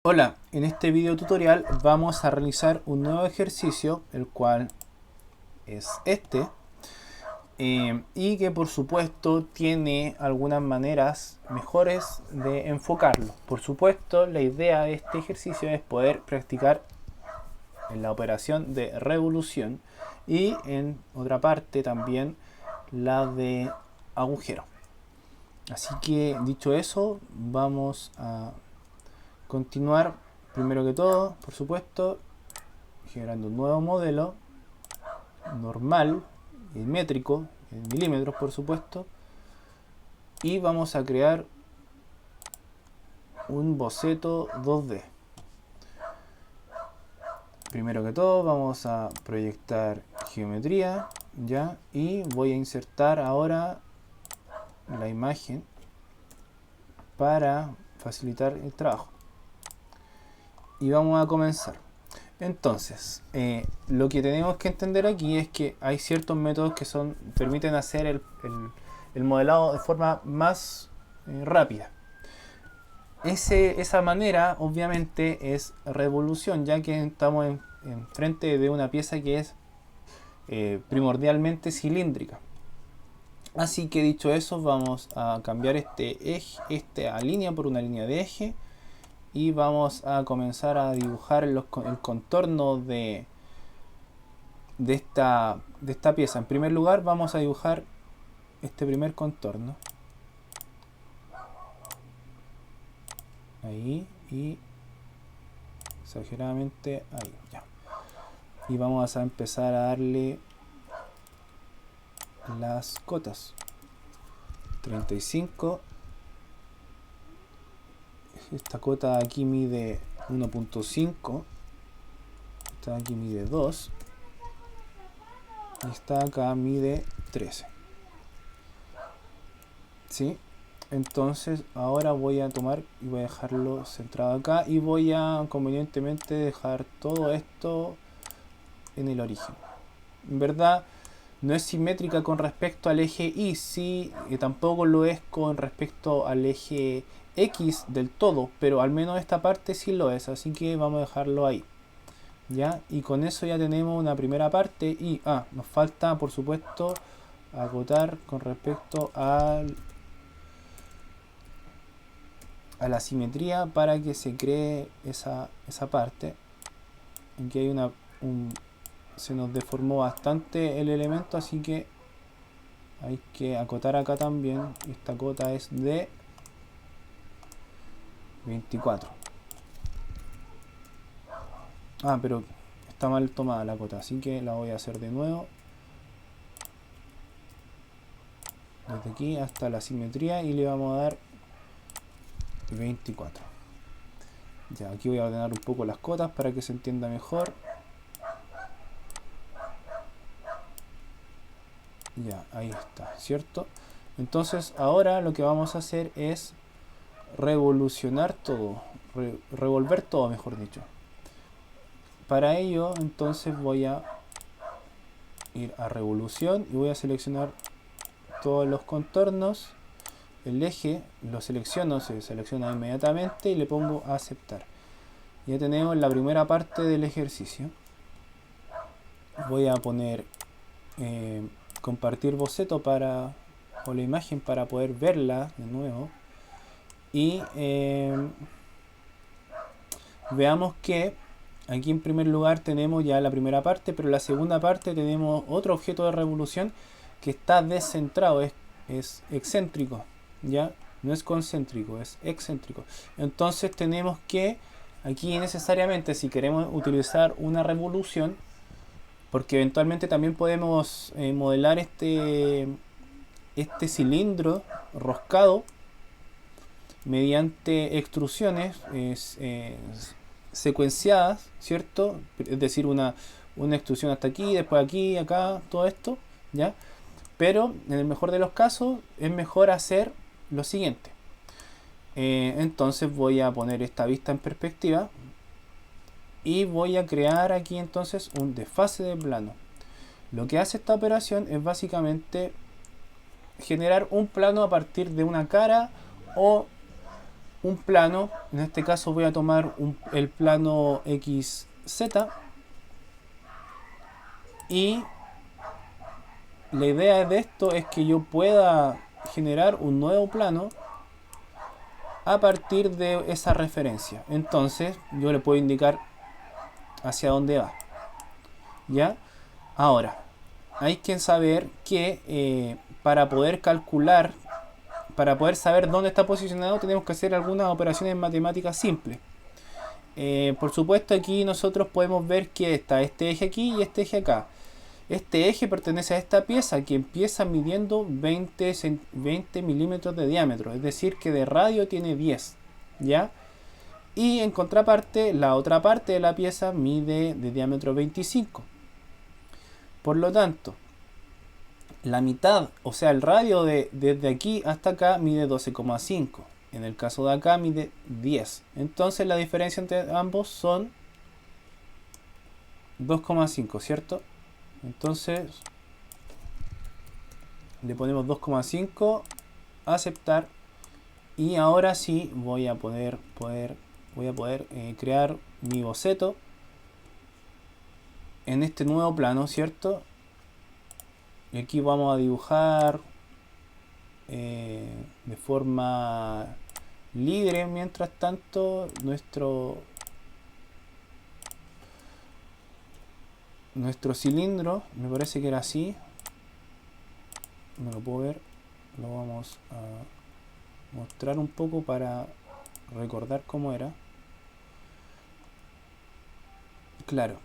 Hola, en este video tutorial vamos a realizar un nuevo ejercicio, el cual es este, y que por supuesto tiene algunas maneras mejores de enfocarlo. Por supuesto, la idea de este ejercicio es poder practicar en la operación de revolución y en otra parte también la de agujero. Así que dicho eso, vamos a continuar. Primero que todo, por supuesto, generando un nuevo modelo normal y métrico en milímetros, por supuesto, y vamos a crear un boceto 2D. Primero que todo vamos a proyectar geometría, ya, y voy a insertar ahora la imagen para facilitar el trabajo. Y vamos a comenzar. Entonces, lo que tenemos que entender aquí es que hay ciertos métodos que permiten hacer el modelado de forma más rápida. Esa manera, obviamente, es revolución, ya que estamos en frente de una pieza que es primordialmente cilíndrica. Así que dicho eso, vamos a cambiar este eje, esta línea por una línea de eje. Y vamos a comenzar a dibujar el contorno de esta pieza. En primer lugar vamos a dibujar este primer contorno. Ahí y exageradamente ahí. Ya. Y vamos a empezar a darle las cotas. 35. Esta cota aquí mide 1.5. Esta aquí mide 2. Y esta acá mide 13. ¿Sí? Entonces ahora voy a tomar y voy a dejarlo centrado acá y voy a convenientemente dejar todo esto en el origen. En verdad no es simétrica con respecto al eje Y, sí, tampoco lo es con respecto al eje X del todo, pero al menos esta parte sí lo es, así que vamos a dejarlo ahí. ¿Ya? Y con eso ya tenemos una primera parte y nos falta por supuesto acotar con respecto a la simetría para que se cree esa parte. Aquí hay se nos deformó bastante el elemento, así que hay que acotar acá también. Esta cota es de 24. Pero está mal tomada la cota, así que la voy a hacer de nuevo. Desde aquí hasta la simetría y le vamos a dar 24. Ya, aquí voy a ordenar un poco las cotas para que se entienda mejor. Ya, ahí está, ¿cierto? Entonces ahora lo que vamos a hacer es revolucionar todo, revolver todo, mejor dicho. Para ello, entonces voy a ir a revolución y voy a seleccionar todos los contornos. El eje lo selecciono, se selecciona inmediatamente y le pongo a aceptar. Ya tenemos la primera parte del ejercicio. Voy a poner compartir boceto o la imagen para poder verla de nuevo. Y veamos que aquí en primer lugar tenemos ya la primera parte, pero en la segunda parte tenemos otro objeto de revolución que está descentrado, es excéntrico, ¿ya? No es concéntrico, es excéntrico. Entonces tenemos que aquí necesariamente, si queremos utilizar una revolución, porque eventualmente también podemos modelar este cilindro roscado mediante extrusiones secuenciadas, ¿cierto? Es decir, una extrusión hasta aquí, después aquí, acá, todo esto, ¿ya? Pero en el mejor de los casos es mejor hacer lo siguiente. Entonces voy a poner esta vista en perspectiva y voy a crear aquí entonces un desfase de plano. Lo que hace esta operación es básicamente generar un plano a partir de una cara o un plano. En este caso voy a tomar el plano XZ, y la idea de esto es que yo pueda generar un nuevo plano a partir de esa referencia. Entonces yo le puedo indicar hacia dónde va. ¿Ya? Ahora, hay que saber que para poder calcular, para poder saber dónde está posicionado, tenemos que hacer algunas operaciones matemáticas simples. Por supuesto, aquí nosotros podemos ver que está este eje aquí y este eje acá. Este eje pertenece a esta pieza que empieza midiendo 20 milímetros de diámetro, es decir, que de radio tiene 10, ¿ya? Y en contraparte, la otra parte de la pieza mide de diámetro 25. Por lo tanto, la mitad, o sea, el radio desde aquí hasta acá mide 12,5. En el caso de acá mide 10. Entonces la diferencia entre ambos son 2,5, ¿cierto? Entonces le ponemos 2,5, aceptar, y ahora sí voy a poder crear mi boceto en este nuevo plano, ¿cierto? Y aquí vamos a dibujar de forma libre mientras tanto nuestro cilindro. Me parece que era así, no lo puedo ver, lo vamos a mostrar un poco para recordar cómo era. Claro,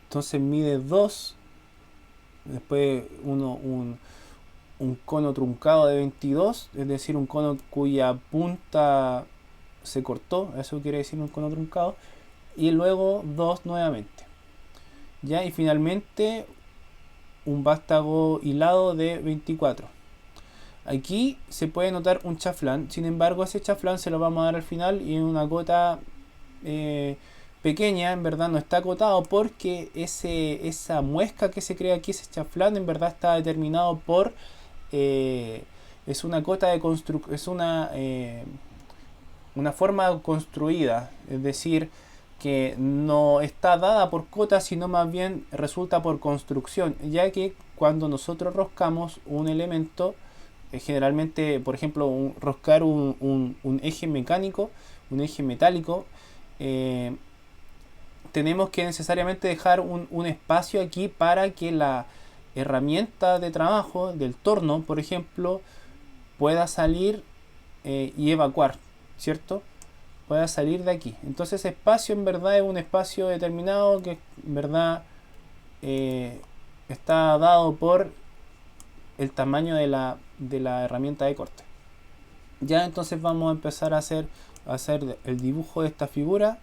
entonces mide 2, después un cono truncado de 22, es decir, un cono cuya punta se cortó, eso quiere decir un cono truncado, y luego 2 nuevamente, ya, y finalmente un vástago hilado de 24. Aquí se puede notar un chaflán, sin embargo ese chaflán se lo vamos a dar al final, y en una gota pequeña, en verdad no está acotado porque esa muesca que se crea aquí, ese chaflán, en verdad está determinado por es una cota de construcción, es una forma construida, es decir, que no está dada por cotas, sino más bien resulta por construcción, ya que cuando nosotros roscamos un elemento, generalmente, por ejemplo, roscar un eje mecánico, un eje metálico, tenemos que necesariamente dejar un espacio aquí para que la herramienta de trabajo del torno, por ejemplo, pueda salir y evacuar, ¿cierto? Pueda salir de aquí. Entonces ese espacio en verdad es un espacio determinado que en verdad está dado por el tamaño de la herramienta de corte. Ya, entonces vamos a empezar a hacer el dibujo de esta figura.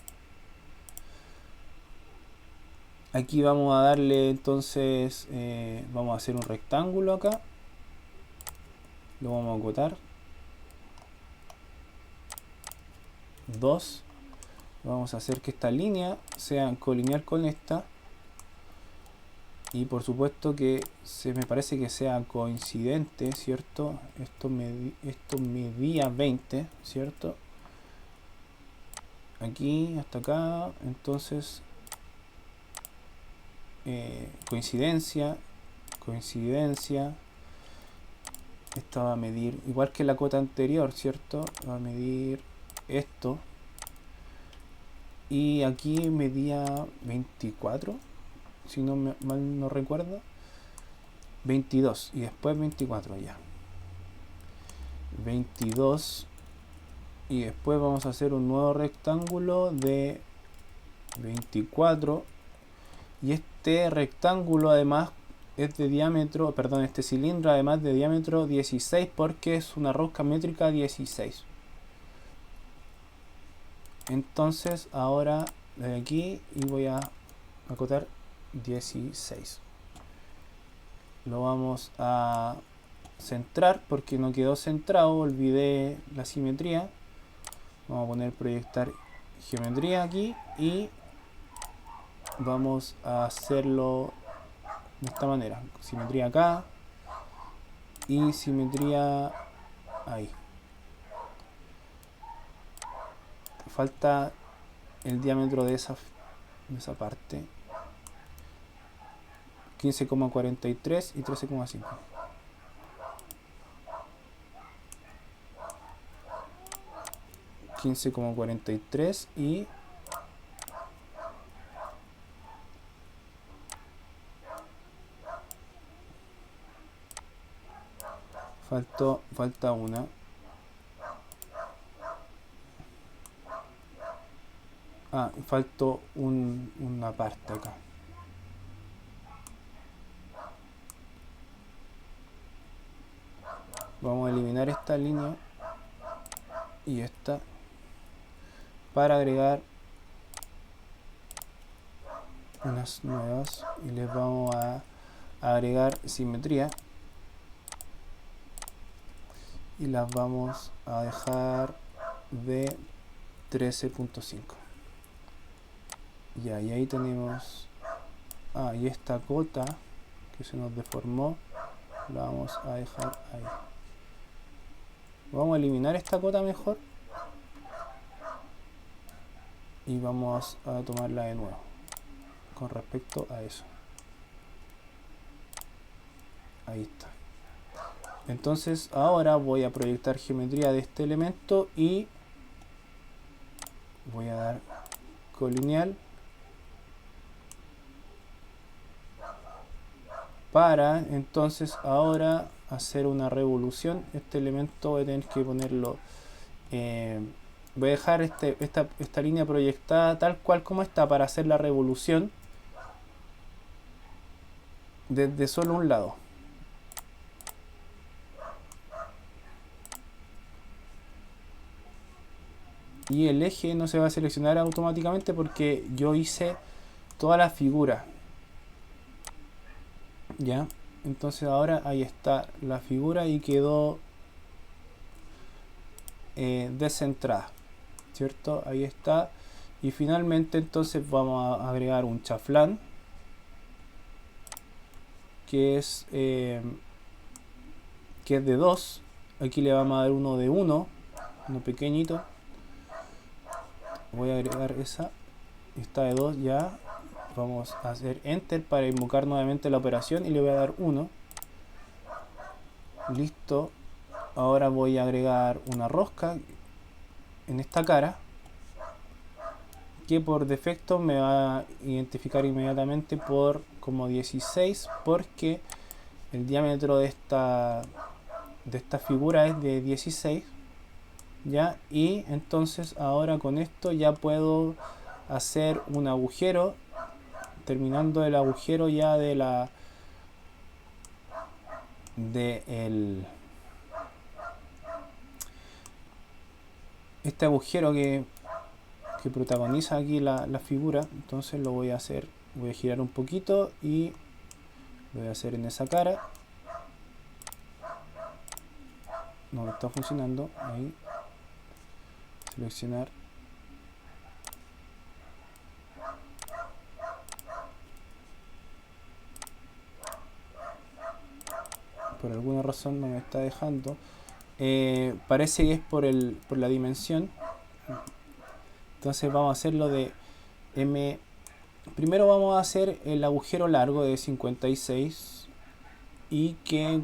Aquí vamos a darle entonces, vamos a hacer un rectángulo acá, lo vamos a acotar, 2, vamos a hacer que esta línea sea colineal con esta, y por supuesto que me parece que sea coincidente, ¿cierto? Esto medía 20, ¿cierto? Aquí hasta acá, entonces coincidencia, esto va a medir igual que la cota anterior, ¿cierto? Va a medir esto, y aquí medía 24, si no mal no recuerdo, 22 y después 24, ya 22, y después vamos a hacer un nuevo rectángulo de 24, y este rectángulo además es de diámetro, perdón, este cilindro además de diámetro 16 porque es una rosca métrica 16. Entonces ahora de aquí y voy a acotar 16. Lo vamos a centrar porque no quedó centrado, olvidé la simetría. Vamos a poner proyectar geometría aquí y vamos a hacerlo de esta manera, simetría acá y simetría ahí. falta el diámetro de esa parte. 15,43 y 13,5. $15,43 y falta una. Faltó una parte acá. Vamos a eliminar esta línea y esta para agregar unas nuevas y les vamos a agregar simetría y las vamos a dejar de 13.5. Ya, y ahí tenemos y esta cota que se nos deformó la vamos a dejar ahí. Vamos a eliminar esta cota mejor y vamos a tomarla de nuevo con respecto a eso. Ahí está. Entonces ahora voy a proyectar geometría de este elemento y voy a dar colineal para entonces ahora hacer una revolución. Este elemento voy a tener que ponerlo, voy a dejar esta línea proyectada tal cual como está para hacer la revolución desde solo un lado. Y el eje no se va a seleccionar automáticamente porque yo hice toda la figura. Ya, entonces ahora ahí está la figura y quedó descentrada, ¿cierto? Ahí está. Y finalmente entonces vamos a agregar un chaflán que es de 2. Aquí le vamos a dar uno de 1, uno pequeñito. Voy a agregar esa, está de 2 ya. Vamos a hacer enter para invocar nuevamente la operación y le voy a dar 1. Listo. Ahora voy a agregar una rosca en esta cara que por defecto me va a identificar inmediatamente por como 16 porque el diámetro de esta figura es de 16. ¿Ya? Y entonces ahora con esto ya puedo hacer un agujero, terminando el agujero ya este agujero que protagoniza aquí la figura. Entonces lo voy a hacer, voy a girar un poquito y lo voy a hacer en esa cara. No está funcionando, ahí seleccionar, por alguna razón no me está dejando. Parece que es por la dimensión. Entonces vamos a hacerlo de M. Primero vamos a hacer el agujero largo de 56 y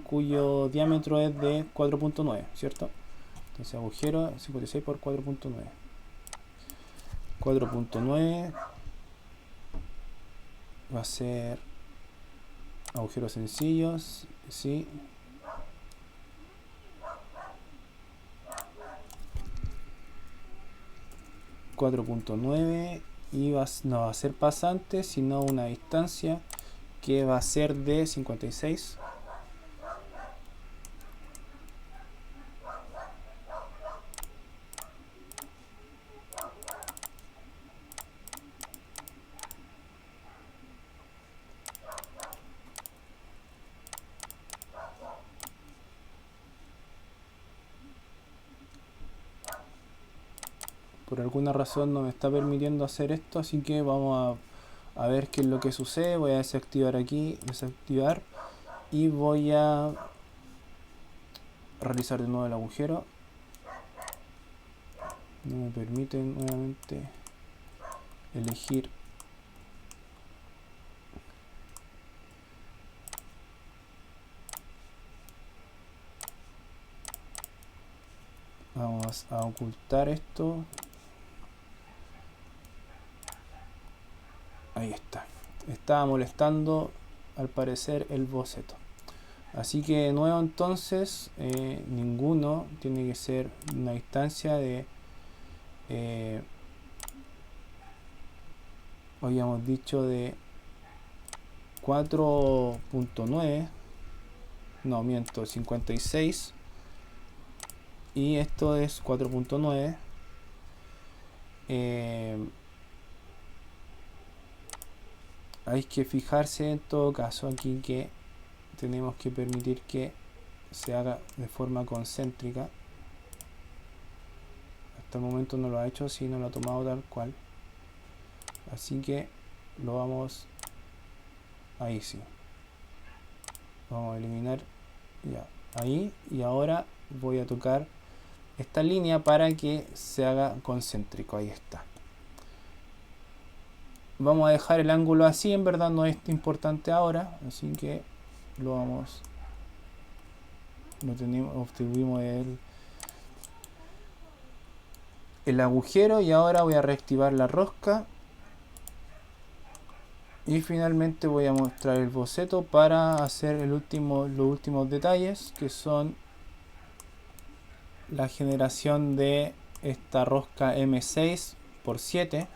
cuyo diámetro es de 4.9, ¿cierto? Entonces agujero 56 por 4.9. 4.9 va a ser agujeros sencillos, ¿sí? .9 y no va a ser pasante sino una distancia que va a ser de 56. Por alguna razón no me está permitiendo hacer esto, así que vamos a ver qué es lo que sucede. Voy a desactivar aquí, desactivar, y voy a realizar de nuevo el agujero. no me permite nuevamente elegir. Vamos a ocultar esto. Ahí está. Estaba molestando al parecer el boceto. Así que de nuevo entonces ninguno tiene que ser una distancia de habíamos dicho de 4.9, no miento, 56, y esto es 4.9. Hay que fijarse en todo caso aquí que tenemos que permitir que se haga de forma concéntrica. Hasta el momento no lo ha hecho, si no lo ha tomado tal cual, así que lo vamos, ahí sí, vamos a eliminar ya ahí, y ahora voy a tocar esta línea para que se haga concéntrico. Ahí está. Vamos a dejar el ángulo así, en verdad no es importante ahora, así que lo vamos, lo tenemos, obtuvimos el agujero, y ahora voy a reactivar la rosca y finalmente voy a mostrar el boceto para hacer los últimos detalles, que son la generación de esta rosca M6x7.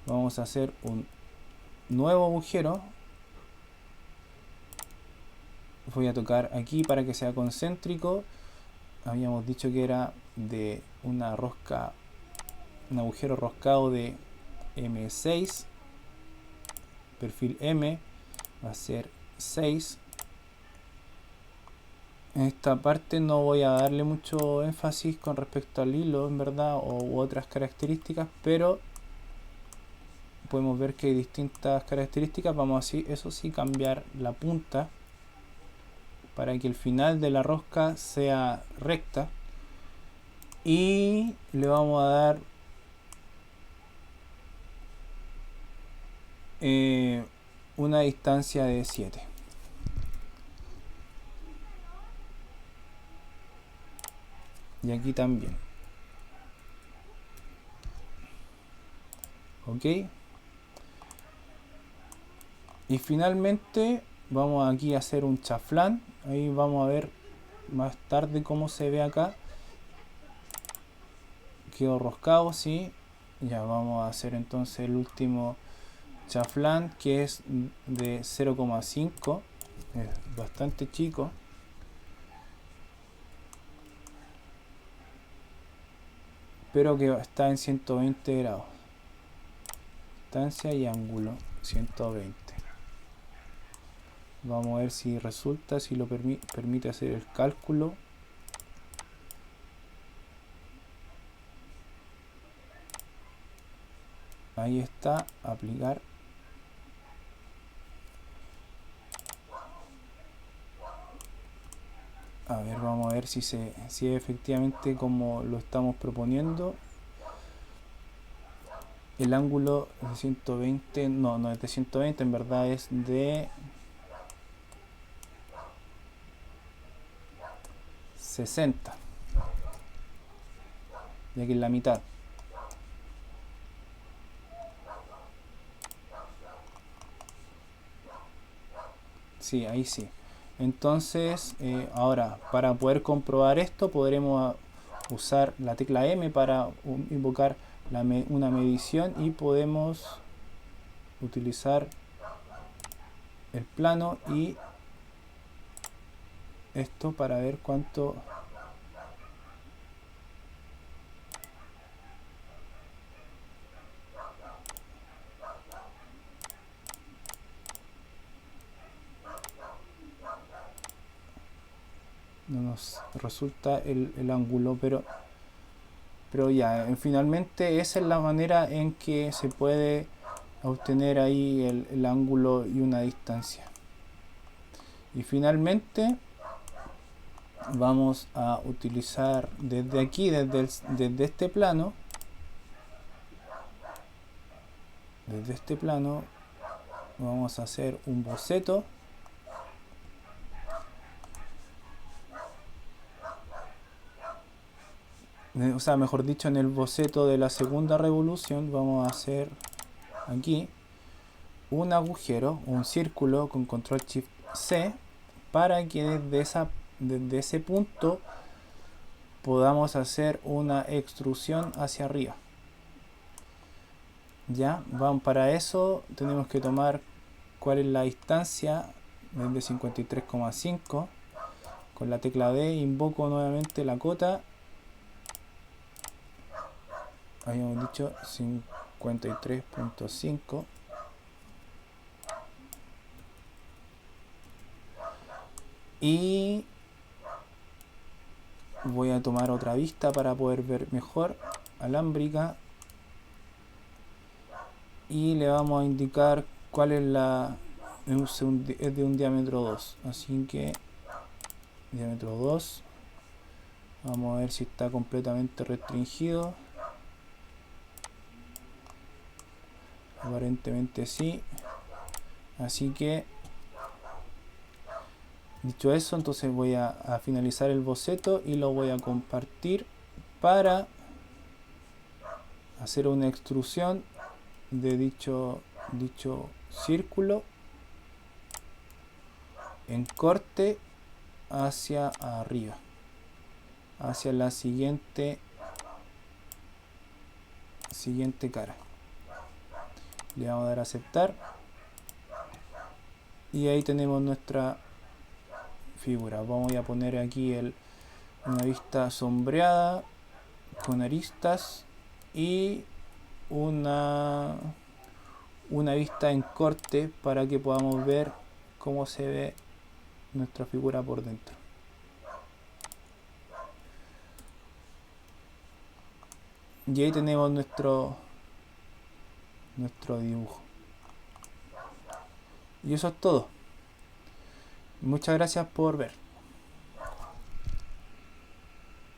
Vamos a hacer un nuevo agujero. Voy a tocar aquí para que sea concéntrico. Habíamos dicho que era de una rosca, un agujero roscado de M6, perfil M, va a ser 6. En esta parte no voy a darle mucho énfasis con respecto al hilo, en verdad, u otras características, pero podemos ver que hay distintas características. Vamos así, eso sí, cambiar la punta para que el final de la rosca sea recta, y le vamos a dar una distancia de 7. Y aquí también. Ok. Y finalmente vamos aquí a hacer un chaflán. Ahí vamos a ver más tarde cómo se ve acá. Quedó roscado, sí. Ya vamos a hacer entonces el último chaflán, que es de 0,5. Es bastante chico. Pero que está en 120 grados. Distancia y ángulo 120. Vamos a ver si resulta, si lo permite hacer el cálculo. Ahí está, aplicar. A ver, vamos a ver si es efectivamente como lo estamos proponiendo. El ángulo de 120, no es de 120, en verdad es de 60, ya que es la mitad. Sí, ahí sí. Entonces, ahora, para poder comprobar esto, podremos usar la tecla M para invocar una medición, y podemos utilizar el plano y esto para ver cuánto no nos resulta el ángulo, pero ya, finalmente esa es la manera en que se puede obtener ahí el ángulo y una distancia. Y finalmente vamos a utilizar desde aquí, desde este plano, vamos a hacer un boceto. O sea, mejor dicho, en el boceto de la segunda revolución vamos a hacer aquí un agujero, un círculo con control shift C, para que desde ese punto podamos hacer una extrusión hacia arriba. Ya, para eso tenemos que tomar cuál es la distancia desde 53,5. Con la tecla D invoco nuevamente la cota. Habíamos dicho 53.5. Y voy a tomar otra vista para poder ver mejor, alámbrica, y le vamos a indicar cuál es es de un diámetro 2, así que diámetro 2. Vamos a ver si está completamente restringido. Aparentemente sí. Así que, dicho eso, entonces voy a finalizar el boceto y lo voy a compartir para hacer una extrusión de dicho círculo en corte hacia arriba, hacia la siguiente cara. Le vamos a dar a aceptar y ahí tenemos nuestra figura. Vamos a poner aquí una vista sombreada con aristas y una vista en corte para que podamos ver cómo se ve nuestra figura por dentro. Y ahí tenemos nuestro dibujo. Y eso es todo. Muchas gracias por ver.